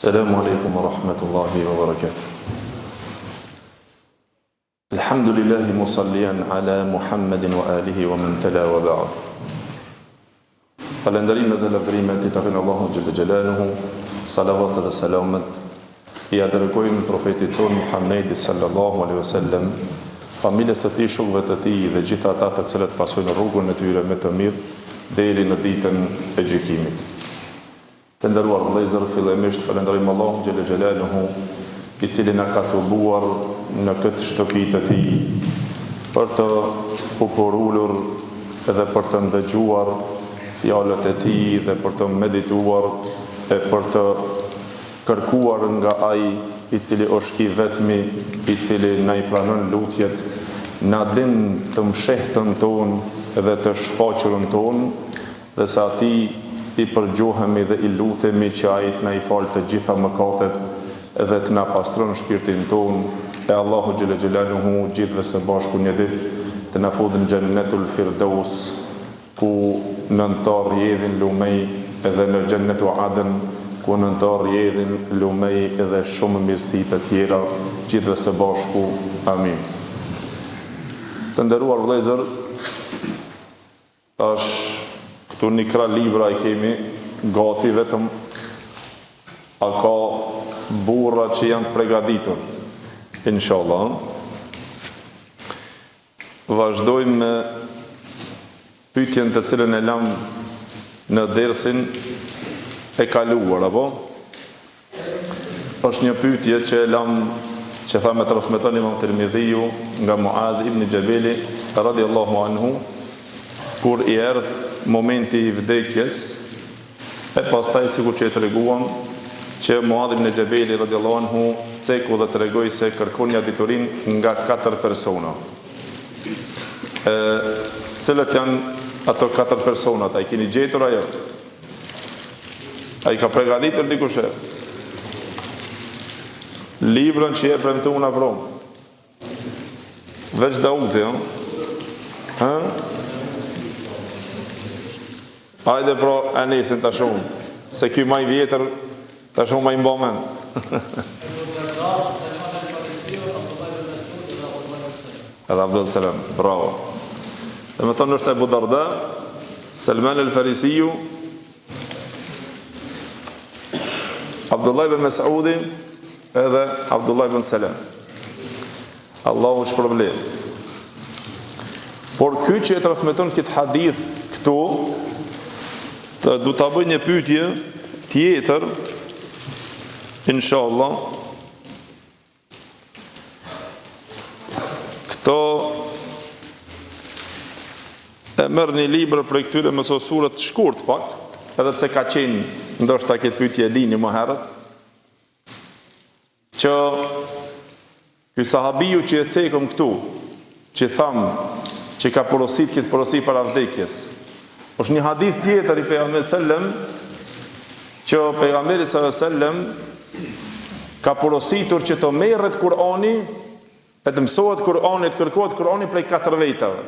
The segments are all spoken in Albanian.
السلام عليكم ورحمة الله وبركاته. الحمد لله مصليا على محمد وآله ومن تلا وبعد. Falënderimet dhe lavdërimet i takojnë Allahut xhalla xhelaluhu, salavat dhe selamet i dërgojmë profetit tonë Muhammedit sallallahu alaihi wasallam, familjes së tij, shokëve të tij dhe gjithë ata të cilët pasojnë rrugën e tyre me të mirë deri në ditën e gjykimit. Të nderuar vëllezër, fillimisht falenderojmë Allahun xhalla xhelaluhu, i cili na ka tulluar në këtë shtëpi të tij për të puporulur edhe për të ndëgjuar fjalët e tij dhe për të medituar e për të kërkuar nga ai i cili është i vetmi, i cili na i pranon lutjet, na din të mshehtën tonë dhe të shfaqurën tonë, dhe sa atij i përgjohemi dhe i lutemi që ai të na i falë të gjitha mëkatet dhe të na pastron shpirtin tonë, e Allahu xhalla xhelaluhu gjithëve së bashku një ditë të na fudë në Jannatul Firdaus, ku nëntar rjedhin lumej, edhe në Jannetu Aden, ku nëntar rjedhin lumej edhe shumë mirësi të tjera, gjithëve së bashku. Amin. Të nderuar vëllezër, tash këtu një krah libra i kemi gati, vetëm a ka burra që janë të përgatitur, inshallah. Vazhdojmë me pyetjen të cilën e lam në dersin e kaluar, apo? Është një pyetje që e lam, që thamë transmeton Imam Tirmidhiu nga Muadh ibn Jabali radhiyallahu anhu, kur i erdhi momenti i vdekjes, e pastaj sikur që e treguam që Muadh ibn Jabali radhiyallahu anhu ceku dhe tregoi se kërkon një diturin nga 4 persona. Cilët janë ato 4 personat? A i keni gjetur ajo? A i ka përgatitur dikush? Librën që je premtu unë aprom. Veç Dauti, ha? Hajde pro Enesin të shumë, se ky maj vjetër të shumë maj mbomen. Edhe Abdul Salam, bravo. Dhe me thonë është Ebu Darda, Salman el-Farisiu, Abdullah ibn Mas'udi edhe Abdullah ibn Salam. Allahu shpërblet. Por ky që e transmeton këtë hadith këtu, du ta bëj një pyetje tjetër, inshallah. Këto e merr një libër për këtyre mësosurët shkurt pak, edhe pse ka qenë ndoshta këtë pyetje lini më herët, që ky sahabiu që e cekëm këtu, që tham që ka porosit këtë porosi para vdekjes, është një hadith tjetër i pejgamberit sallam, që pejgamberi sallam ka porositur që të merret Kur'ani, e të mësohet Kur'ani, të kërkohet Kur'ani prej 4 vetave,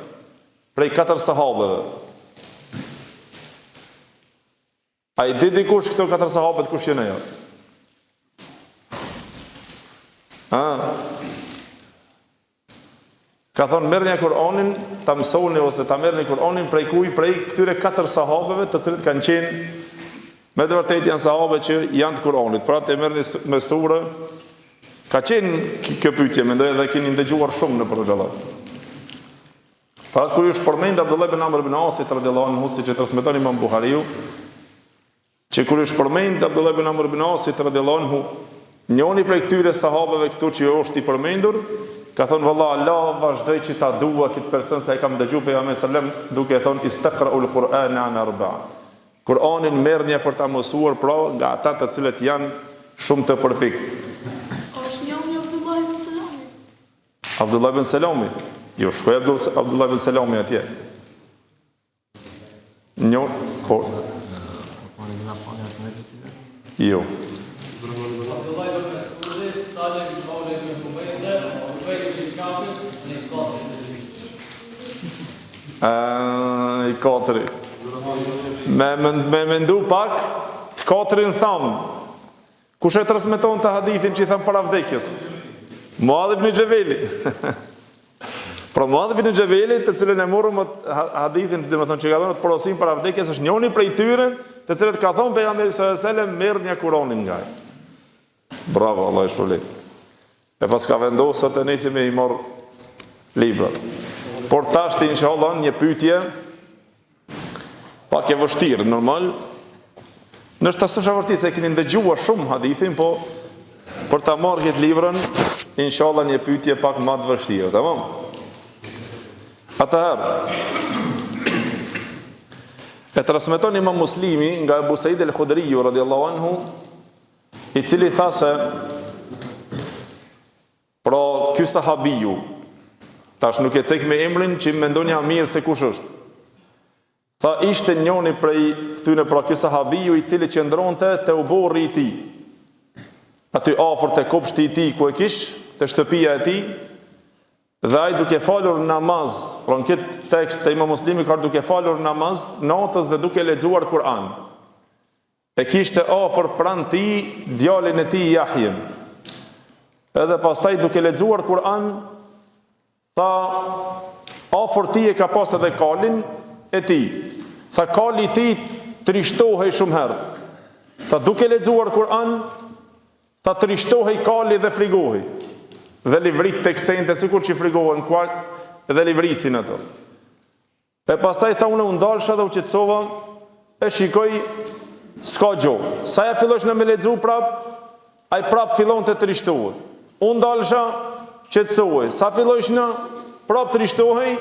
prej 4 sahabeve. A i di dikush këto 4 sahabet kush janë ajo? Ka thonë merrni Kur'anin, ta mësoni ose ta merrni Kur'anin prej kuj? Prej këtyre 4 sahabeve, të cilët kanë qenë me të vërtetë janë sahabe që janë të Kur'anit. Pra të merrni me sure. Ka qenë kjo pyetje, mendoj edhe keni ndëgjuar shumë në përgjithësi. Pra kur ju shpërmend Abdullah ibn Amr ibn Asit radhiyallahu anhu, siç e transmeton Imam Buhariu, që kur ju shpërmend Abdullah ibn Amr ibn Asit radhiyallahu anhu, njëri prej këtyre sahabeve këtu që është i përmendur, ka thonë vallahi Allah vazhdoi që ta dua këtë person, sa e kam dëgjuar pejgamberin sallam duke thonë istaqra'ul Qur'ana an arba'a. Kur'anin merrni për ta mësuar, pra nga ata të cilët janë shumë të përpikt. Është njëri Abdullah ibn Selami. Abdullah ibn Selami. Jo, shkoj Abdullah ibn Selami atje. Jo, po. Jo. Abdullah ibn Mas'udi, Salim ibn Mawla ibn Hubayda, Hubayda ibn Ka'b, në I katëri. Me mendu pak, të katërin thamë. Kush e transmeton të hadithin që i thënë para vdekjes? Muadh ibn Xhebeli. Pra Muadh ibn Xhebeli, të cilën e morëm hadithin, domethënë që ka dhënë porosim para vdekjes, është njëri prej tyre, të cilët ka thonë pejgamberi sallallahu alajhi wasallam merrni Kur'anin nga ai. Bravo, Allah e shpëlbej. E pas ka vendosur të nisim me i marr librat. Por tash inshallah një pyetje pak e vështirë, normal. Nështë të vërtet se keni ndëgjuar shumë hadithin, po për ta marrë këtë librën, inshallah një pyetje pak më të vështirë, tamam? Atëherë, e transmeton Imam Muslimi nga Abu Said al-Khudriu radhiyallahu anhu, i cili tha se pra ky sahabiu, tash nuk e cek me emrin që mendonja mirë se kush është. Tha ishte njëri prej këtyne pra ky sahabiu i cili qëndronte te uborri i tij. Aty afër te kopshti i tij ku e kish, te shtëpia e tij, dhe ai duke falur namaz, pra në këtë tekst te Imam Muslimi ka duke falur namaz natës dhe duke lexuar Kur'an. E kishte afër pranë tij djalin e tij Jahjen. Edhe pastaj duke lexuar Kur'an, tha afër tij e ka pas edhe kalin e tij. Tha kali i tij trishtohej shumë herë. Tha duke lexuar Kur'an, tha trishtohej kali dhe frigohej. Dhe livrit të kcente sikur që frigohen kual dhe livrisin ato. E pastaj tha unë u ndalsha dhe u qetësova, e shikoj s'ka gjohë. Sa ja fillosh në me lexu prap, ai prap fillon të trishtohet. U ndalsha, qetësohej. Sa fillosh në prap trishtohej,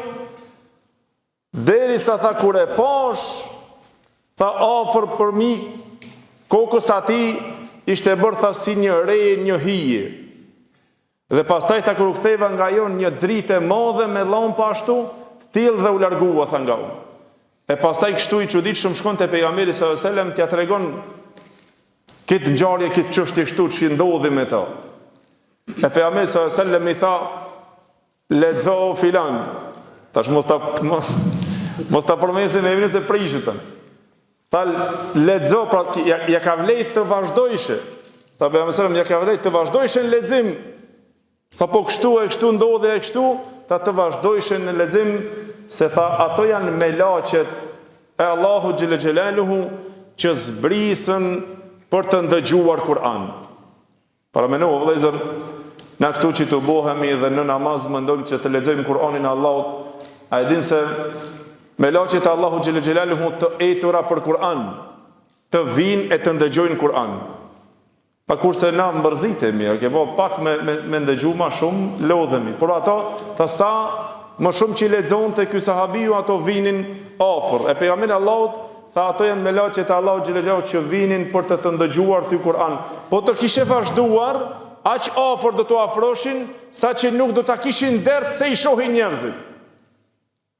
derisa tha kur e pash, tha afër për mi kokës ati ishte bërë tha si një re, një hije. Dhe pastaj tha kur u ktheva nga jon një dritë e madhe me llampa ashtu, tillë dhe u largua tha nga unë. E pastaj kështu i çuditshëm shkon te pejgamberi sallallahu alajhi wasallam t'ia tregon këtë ngjarje, këtë çështje kështu që ndodhi me ta. E pejgamberi sallallahu alajhi wasallam i tha lexo filan. Tash mos ta përmesin me emrin se prishitën. Tha lexo, pra ja ka vlejt të vazhdojshe. Tha pejgamberi sallallahu ja ka vlejt të vazhdojshe në lexim. Tha po kështu e kështu ndodhi e kështu, tha të vazhdojshe në lexim, se tha ato janë melaqet e Allahu xhelle xhelaluhu që zbrisën për të ndëgjuar Kur'an. Para mendoj vëllezër, na këtu që të bohemi dhe në namaz mendojmë që të lexojmë Kur'anin e Allahut, a e din se melaqet e Allahu xhelle xhelaluhu të etura për Kur'an, të vinë e të ndëgjojnë Kur'an. Pa kurse na mbërzitemi, ke po pak me ndëgju ma shumë, lodhemi. Por ato, ta sa më shumë që lexon të ky sahabiu, ato vinin afër. E pejgamberi Allahut tha ato janë melaqet e Allahut xhelle xhelaluhu që vinin për të ndëgjuar ty Kur'an. Po të kishe vazhduar, aq afër do të afroshin, sa që nuk do ta kishin dert se i shohin njerëzit.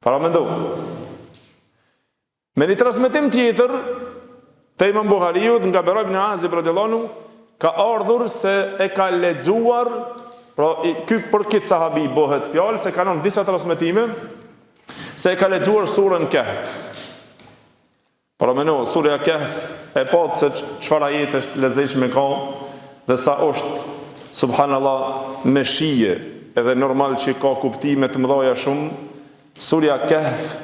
Para mendo. Me një transmetim tjetër te Imam Buhariut nga Bara ibn Azib radhiyallahu anhu, ka ardhur se e ka lexuar, pra për këtë sahabi bëhet fjalë se kanë disa transmetime se e ka lexuar surën Kahf. Para mendo, surja Kahf e pat se çfarë ajete është lezetshme ka dhe sa është subhanallahu me shije, edhe normal që ka kuptime të mëdha shumë. Surja Kahf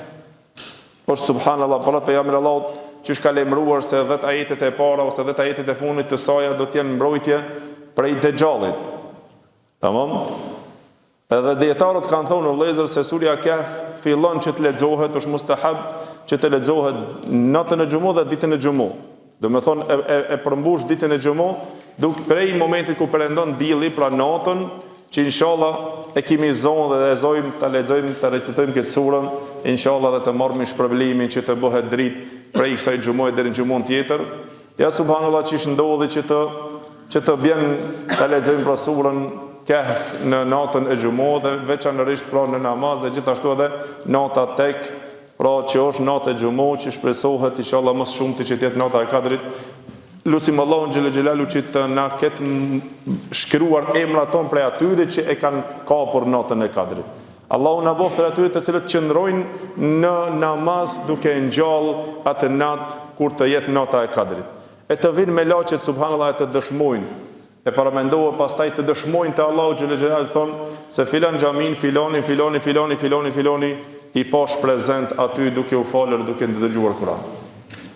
është subhanallahu për pejgamberin Allahut që është ka lemruar se 10 ajetet e para ose 10 ajetet e fundit të saj do të jenë mbrojtje prej Dejxhallit. Tamam? Edhe dietarët kanë thonë vëllezër se surja Kahf fillon që të lexohet, është mustahab që të lexohet natën e xumës dhe ditën e xumës. Do të thonë e përmbush ditën e xumës duke prej momentit ku perëndon dielli, pra natën, që inshallah e kemi zonë dhe zojmë ta lexojmë, ta recitojmë këtë surën, inshallah dhe të marrim shpërblimin që të bëhet dritë prej kësaj xhumoje deri në xhumon tjetër. Ja subhanallahu që ndodhi që të bjen ta lexojmë pra surën Kahf në natën e xhumos dhe veçanërisht pra në namaz dhe gjithashtu edhe nata tek, pra që është natë e xhumos që shpresohet inshallah më shumë që të jetë nata e Kadrit. Lusim Allahun xhelle xhelalu që të na ketë shkruar emrat ton prej atyre që e kanë kapur natën e Kadrit. Allahu na bëf për atyre të cilët qëndrojnë në namaz duke ngjall atë natë kur të jetë nata e Kadrit. e të vinë me laqet subhanallahu e të dëshmojnë. E paramendohet pastaj të dëshmojnë te Allahu xhel xhelal thonë se filan xhamin filoni i pash prezent aty duke u falur, duke dëgjuar Kur'an.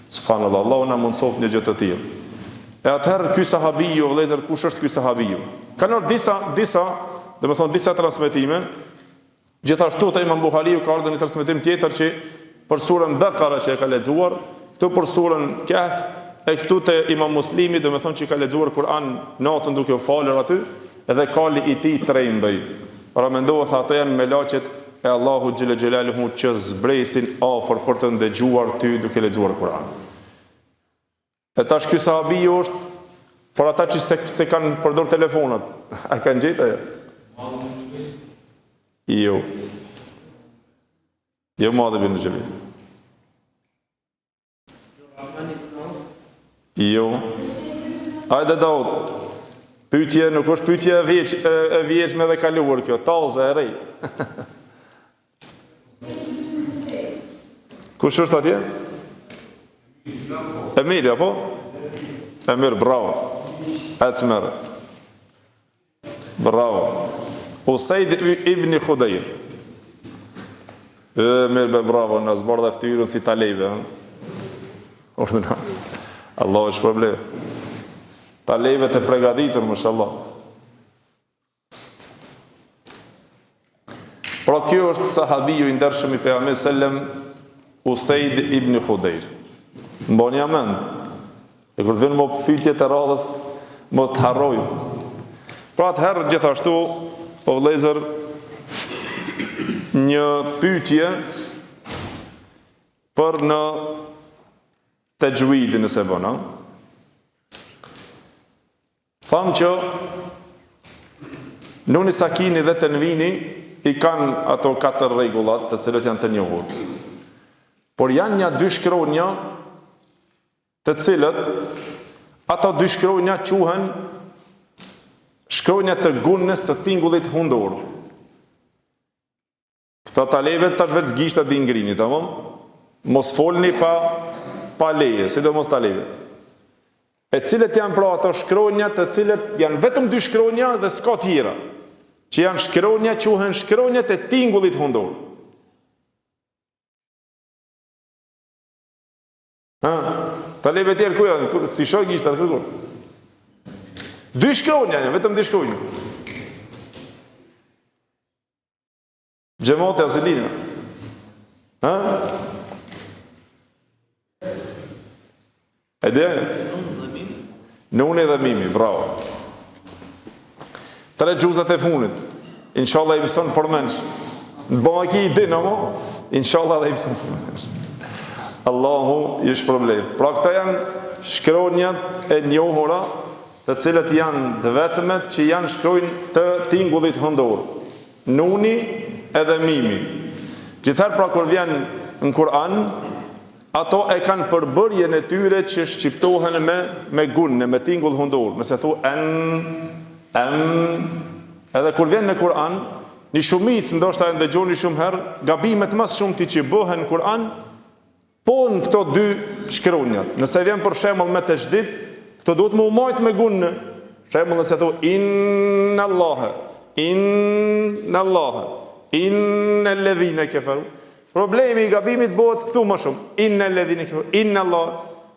Subhanallahu, Allahu na mundsoft një gjë të tillë. E atëherë ky sahabiu, vëllezër, kush është ky sahabiu? Kanë disa transmetime. Gjithashtu te Imam Buhariu ka ardhur një transmetim tjetër që për surën Bekara që e ka lexuar, këtu për surën Kahf, e këtu te Imam Muslimi, domethënë që ka lexuar Kur'an natën duke u falur aty, edhe kali i tij trembej. Para mendohet se ato janë me laqet e Allahu xhel xhelaluhu që zbresin afër për të ndëgjuar ty duke lexuar Kur'an. E tash ky sahabiu është për ata që se kanë përdor telefonat. A kanë gjetë ajo? Jo Muadh ibn Jabal. Jo. Hajde Daud. Pyetje nuk është pyetje e vjetshme dhe kaluar kjo, tallze e re. Kush është atje? Emir, apo? Emir, bravo. Atmer. Bravo. Usaid ibn Khudayr. Emir, bravo, në zbardha ftyrën si talejve. Ordina. Allah është problem. Talejve të pregaditur, mashallah. Pra kjo është sahabiju i ndershëm i pejgamberit sellem, Usaid ibn Khudayr. Mbani mend. E kur vjen më pyetje të radhës, mos të harroj. Pra atëherë gjithashtu, o vëllezër, një pyetje për në tajwidin nëse bën, a? Thamë që nuni sakini dhe tenvini i kanë ato 4 rregullat të cilët janë të njohur. Por janë një 2 shkronja të cilët ato 2 shkronja quhen shkronja të gunnes të tingullit hundor. Këta talebet tash vetë gishtat di ngrini, tamam? Mos folni pa leje, sidomos talebet. E cilët janë pra ato shkronja të cilët janë vetëm 2 shkronja dhe s'ka tjera, që janë shkronja quhen shkronjat e tingullit hundor. Talebet tjerë ku janë? Si shoj gishtat kërkur? 2 shkronja janë, vetëm 2 shkronja. Gjemate asilina. E dhe? Nuni dhe mimi, bravo. 3 gjuzat e funit. Inshallah i mëson përmensh. Në bëma ki i din, amo? Inshallah dhe i mëson përmensh. Allahu i shpërblet. Pra këta janë shkronjat e njohura, të cilët janë të vetëmet që janë shkronjë të tingullit hundor. Nuni edhe mimi. Gjithar pra kur vjen në Kur'an, ato e kanë përbërjen e tyre që shqiptohen me gunne, me tingull hundor. Nëse thu edhe kur vjen në Kur'an, një shumicë ndoshta e ndëgjoni shumë herë, gabimet mas shumë ti që bëhen në Kur'an, po në këto 2 shkronjat. Nëse vjen për shembull me tashdid, këto duhet më umajt me gunne. Shembull nëse thu inna Allahe, inna alladhina kafaru. Problemi i gabimit bëhet këtu më shumë. Inna alladhina kafaru, inna Allah.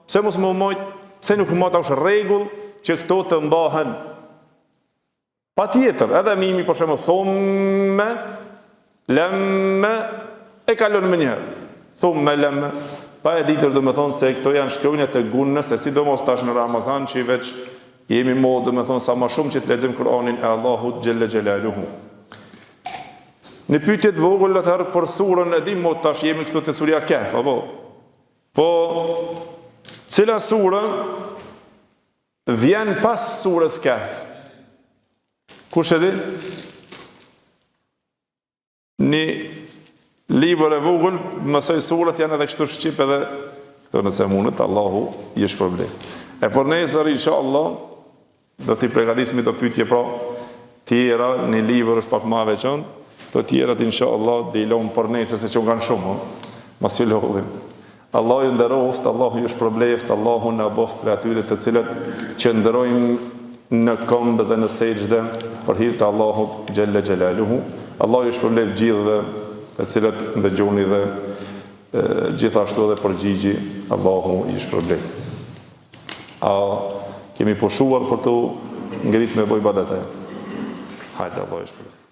Pse mos më umajt? Pse nuk umajt është rregull që këto të mbahen? Patjetër, edhe mimi për shembull thumme, lamma e kalon më njëherë. Thumme, lamma. Pa e ditur dhe me thonë se këto janë shkronjat e gunës, e sidomos tash në Ramazan që i veç jemi modë dhe me thonë sa ma shumë që të lexojmë Kur'anin e Allahut Gjelle Gjelaluhu. Në pyetje të vogël atëherë për surën e dim mod tash jemi këtu te surja Kahf, apo? Po cila surë vjen pas surës Kahf? Kush e di? Një libër e vogël, mësoj surat janë edhe kështu shqip edhe këto nëse mundet, Allahu i shpërblet. E për nesër inshallah do t'i përgatismi të pyetje pra tjera, një libër është pak ma veçantë, të tjerat inshallah dhe i lom për nesër se që kanë shumë, mas i lodhim. Allahu ju nderoft, Allahu ju shpërbleft, Allahu na boft për atyre të cilët që ndërojmë në këmbë dhe në sejdë për hir të Allahut xhalla xhelaluhu. Allahu ju shpërbleft gjithëve të cilët ndëgjoni dhe gjithashtu edhe përgjigji, Allahu ju shpërbleft. A kemi pushuar për të ngrit me ibadet? Hajde, Allahu ju shpërbleft.